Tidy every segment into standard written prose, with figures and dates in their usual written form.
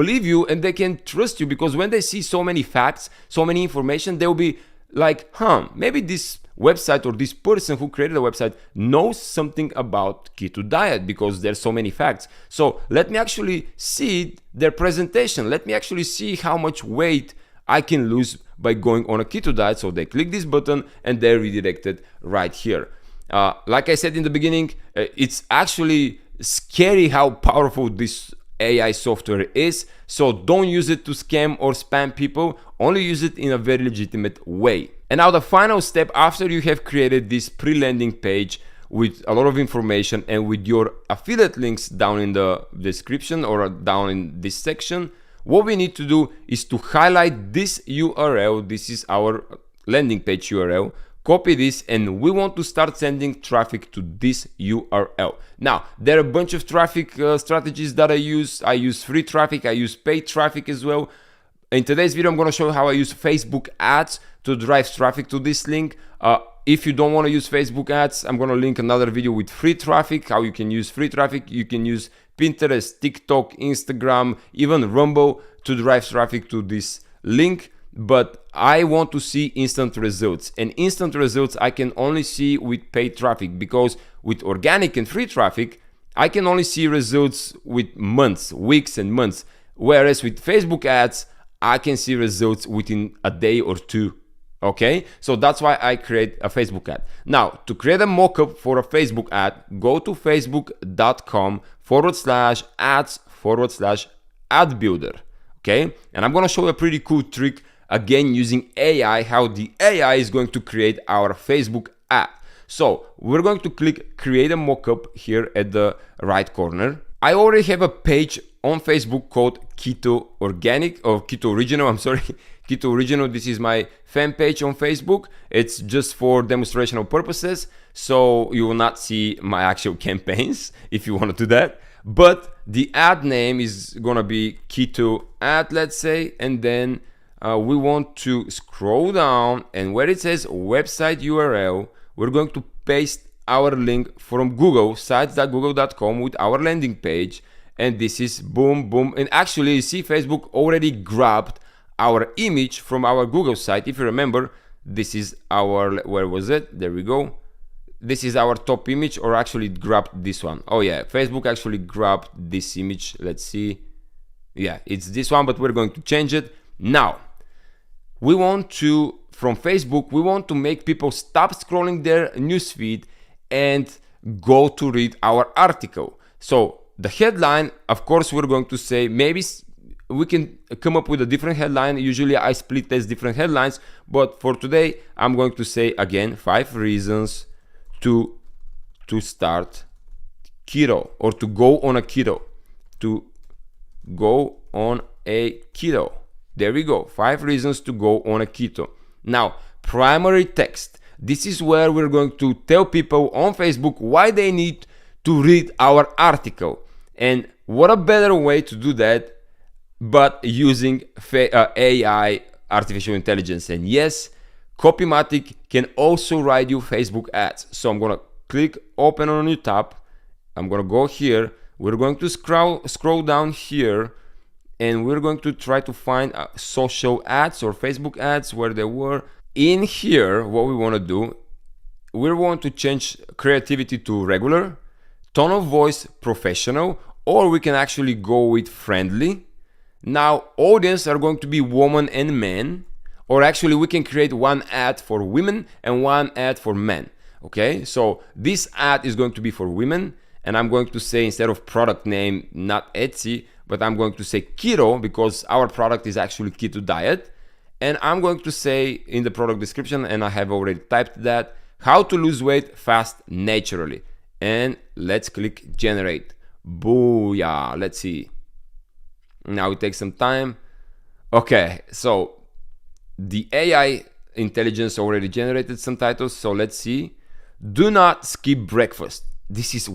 believe you and they can trust you, because when they see so many facts, so many information, they'll be like, maybe this website or this person who created a website knows something about keto diet, because there's so many facts. So let me actually see their presentation. Let me actually see how much weight I can lose by going on a keto diet. So they click this button and they're redirected right here. Like I said in the beginning, it's actually scary how powerful this AI software is. So don't use it to scam or spam people, only use it in a very legitimate way. And now the final step, after you have created this pre-landing page with a lot of information and with your affiliate links down in the description or down in this section, what we need to do is to highlight this URL. This is our landing page URL. Copy this, and we want to start sending traffic to this URL. Now, there are a bunch of traffic strategies that I use. I use free traffic, I use paid traffic as well. In today's video, I'm going to show you how I use Facebook ads to drive traffic to this link. If you don't want to use Facebook ads, I'm going to link another video with free traffic, how you can use free traffic. You can use Pinterest, TikTok, Instagram, even Rumble to drive traffic to this link. But I want to see instant results, and instant results I can only see with paid traffic, because with organic and free traffic I can only see results with months, weeks and months, whereas with Facebook ads I can see results within a day or two. Okay, so that's why I create a Facebook ad. Now, to create a mockup for a Facebook ad, go to facebook.com/ads/ad builder. Okay, and I'm gonna show you a pretty cool trick, again using AI, how the AI is going to create our Facebook ad. So we're going to click create a mockup here at the right corner. I already have a page on Facebook called Keto Organic, or Keto Original, I'm sorry, Keto Original. This is my fan page on Facebook. It's just for demonstrational purposes, so you will not see my actual campaigns if you want to do that. But the ad name is gonna be Keto Ad, let's say, and then we want to scroll down, and where it says website URL, we're going to paste our link from Google, sites.google.com, with our landing page. And this is boom, boom. And actually, you see Facebook already grabbed our image from our Google site. If you remember, this is our, where was it? There we go. This is our top image, or actually it grabbed this one. Oh yeah, Facebook actually grabbed this image. Let's see. Yeah, it's this one, but we're going to change it. Now, we want to, from Facebook, we want to make people stop scrolling their newsfeed and go to read our article. So the headline, of course, we're going to say, maybe we can come up with a different headline. Usually I split test different headlines, but for today, I'm going to say again, 5 reasons to start keto, or to go on a keto, to go on a keto. There we go, 5 reasons to go on a keto. Now, primary text. This is where we're going to tell people on Facebook why they need to read our article. And what a better way to do that but using AI, artificial intelligence. And yes, Copymatic can also write you Facebook ads. So I'm gonna click open on a new tab. I'm gonna go here. We're going to scroll down here, and we're going to try to find social ads or Facebook ads where they were. In here, what we want to do, we want to change creativity to regular, tone of voice professional, or we can actually go with friendly. Now, audience are going to be women and men, or actually we can create one ad for women and one ad for men. Okay, so this ad is going to be for women, and I'm going to say, instead of product name, not Etsy, but I'm going to say keto, because our product is actually keto diet. And I'm going to say in the product description, and I have already typed that, how to lose weight fast naturally. And let's click generate. Booyah, let's see. Now it takes some time. Okay, so the AI intelligence already generated some titles, so let's see. Do not skip breakfast. This is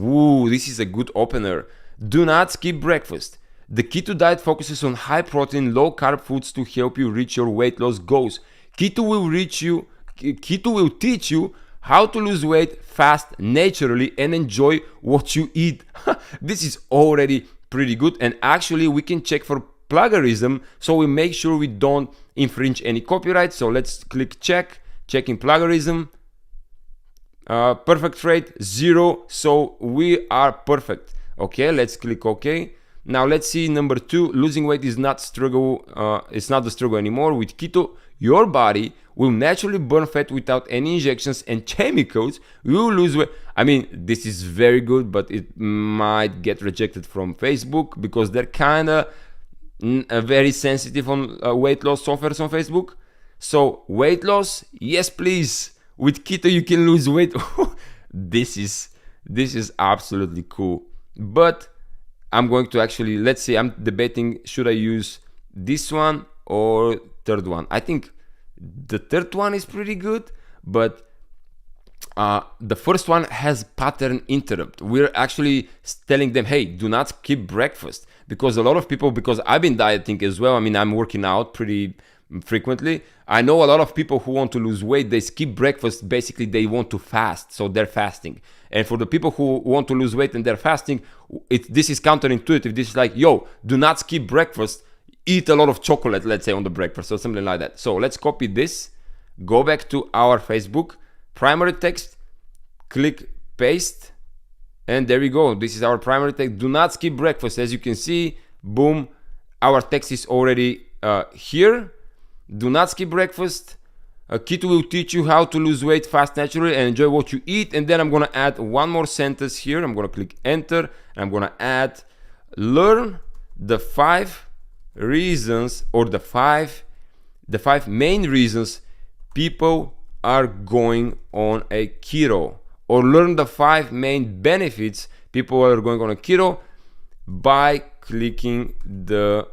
a good opener. Do not skip breakfast. The keto diet focuses on high protein, low carb foods to help you reach your weight loss goals. Keto will teach you how to lose weight fast, naturally, and enjoy what you eat. This is already pretty good, and actually we can check for plagiarism, so we make sure we don't infringe any copyright. So let's click checking plagiarism. Perfect rate 0, so we are perfect. Okay, let's click OK. Now let's see number 2. Losing weight is not struggle. It's not the struggle anymore. With keto, your body will naturally burn fat without any injections and chemicals. You will lose weight. I mean, this is very good, but it might get rejected from Facebook because they're kind of very sensitive on weight loss offers on Facebook. So weight loss, yes please. With keto you can lose weight. This is absolutely cool. But I'm going to actually, let's say I'm debating, should I use this one or third one? I think the third one is pretty good, but the first one has pattern interrupt. We're actually telling them, hey, do not skip breakfast, because a lot of people, because I've been dieting as well, I mean, I'm working out pretty frequently. I know a lot of people who want to lose weight, they skip breakfast. Basically they want to fast, so they're fasting. And for the people who want to lose weight and they're fasting, this is counterintuitive. This is like, yo, do not skip breakfast, eat a lot of chocolate, let's say, on the breakfast or something like that. So let's copy this, go back to our Facebook, primary text, click paste, and there we go. This is our primary text. Do not skip breakfast. As you can see, boom, our text is already here. Do not skip breakfast. Keto will teach you how to lose weight fast, naturally, and enjoy what you eat. And then I'm gonna add one more sentence here. I'm gonna click enter, and I'm gonna add, learn the 5 reasons, or the five main reasons people are going on a keto, or learn the 5 main benefits people are going on a keto, by clicking the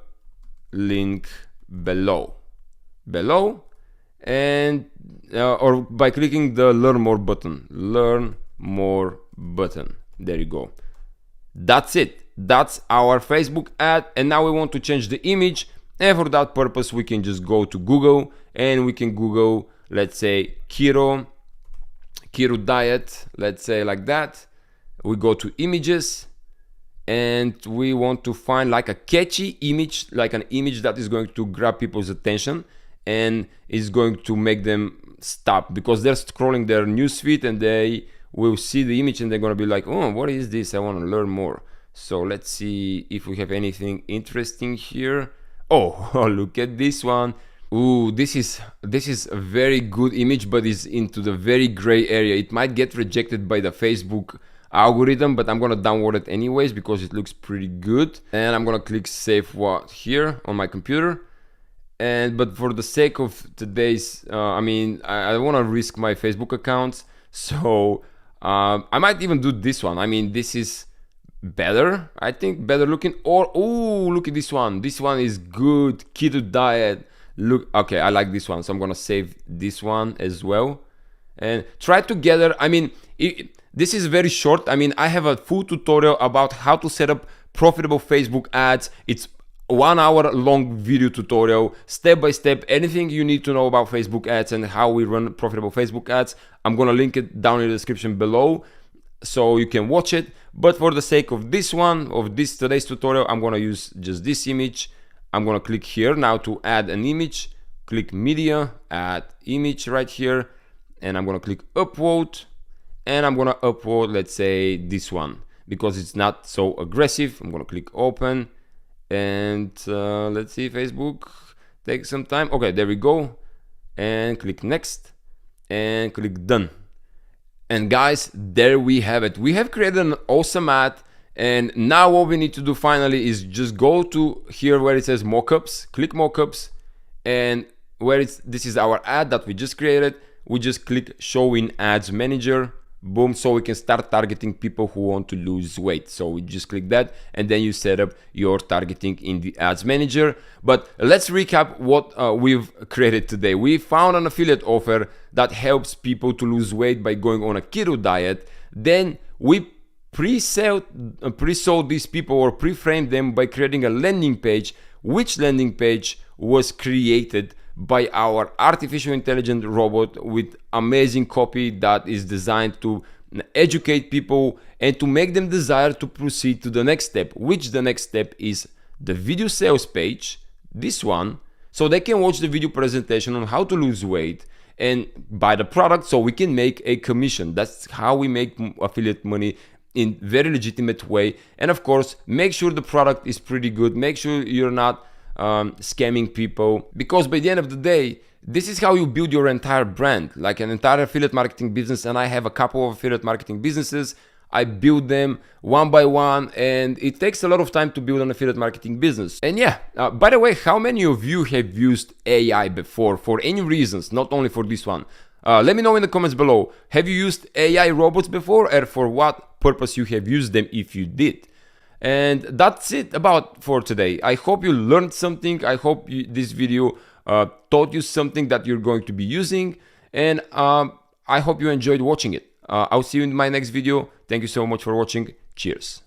link below, and or by clicking the learn more button. There you go. That's it. That's our Facebook ad. And now we want to change the image, and for that purpose we can just go to Google, and we can Google, let's say, keto diet, let's say like that. We go to images, and we want to find like a catchy image, like an image that is going to grab people's attention and is going to make them stop, because they're scrolling their newsfeed and they will see the image and they're going to be like, oh, what is this? I want to learn more. So let's see if we have anything interesting here. Oh, look at this one. Ooh, this is a very good image, but it's into the very gray area. It might get rejected by the Facebook algorithm, but I'm gonna download it anyways because it looks pretty good. And I'm gonna click save what here on my computer. But for the sake of today's, I mean, I don't want to risk my Facebook accounts, so I might even do this one. I mean, this is better, I think, better looking. Or ooh, look at this one. This one is good. Keto diet. Look, okay, I like this one, so I'm gonna save this one as well and try together. I mean, this is very short. I mean, I have a full tutorial about how to set up profitable Facebook ads. It's 1 hour long video tutorial, step by step, anything you need to know about Facebook ads and how we run profitable Facebook ads. I'm gonna link it down in the description below so you can watch it. But for the sake of this one, of this today's tutorial, I'm gonna use just this image. I'm gonna click here now to add an image, click media, add image right here, and I'm gonna click upload, and I'm gonna upload, let's say, this one because it's not so aggressive. I'm gonna click open, and let's see, Facebook takes some time. Okay, there we go, and click next and click done. And guys, there we have it. We have created an awesome ad, and now what we need to do finally is just go to here where it says mockups, click mockups, and where this is our ad that we just created. We just click show in ads manager, boom, so we can start targeting people who want to lose weight. So we just click that, and then you set up your targeting in the ads manager. But let's recap what we've created today. We found an affiliate offer that helps people to lose weight by going on a keto diet. Then we pre-sold these people, or pre-framed them, by creating a landing page, which landing page was created by our artificial intelligent robot with amazing copy that is designed to educate people and to make them desire to proceed to the next step, which the next step is the video sales page, this one, so they can watch the video presentation on how to lose weight and buy the product so we can make a commission. That's how we make affiliate money in very legitimate way. And of course, make sure the product is pretty good. Make sure you're not scamming people, because by the end of the day, this is how you build your entire brand, like an entire affiliate marketing business. And I have a couple of affiliate marketing businesses. I build them one by one, and it takes a lot of time to build an affiliate marketing business. And yeah, by the way, how many of you have used AI before for any reasons, not only for this one? Let me know in the comments below. Have you used AI robots before, or for what purpose you have used them if you did? And that's it about for today. I hope you learned something. I hope this video taught you something that you're going to be using, and I hope you enjoyed watching it. I'll see you in my next video. Thank you so much for watching. Cheers.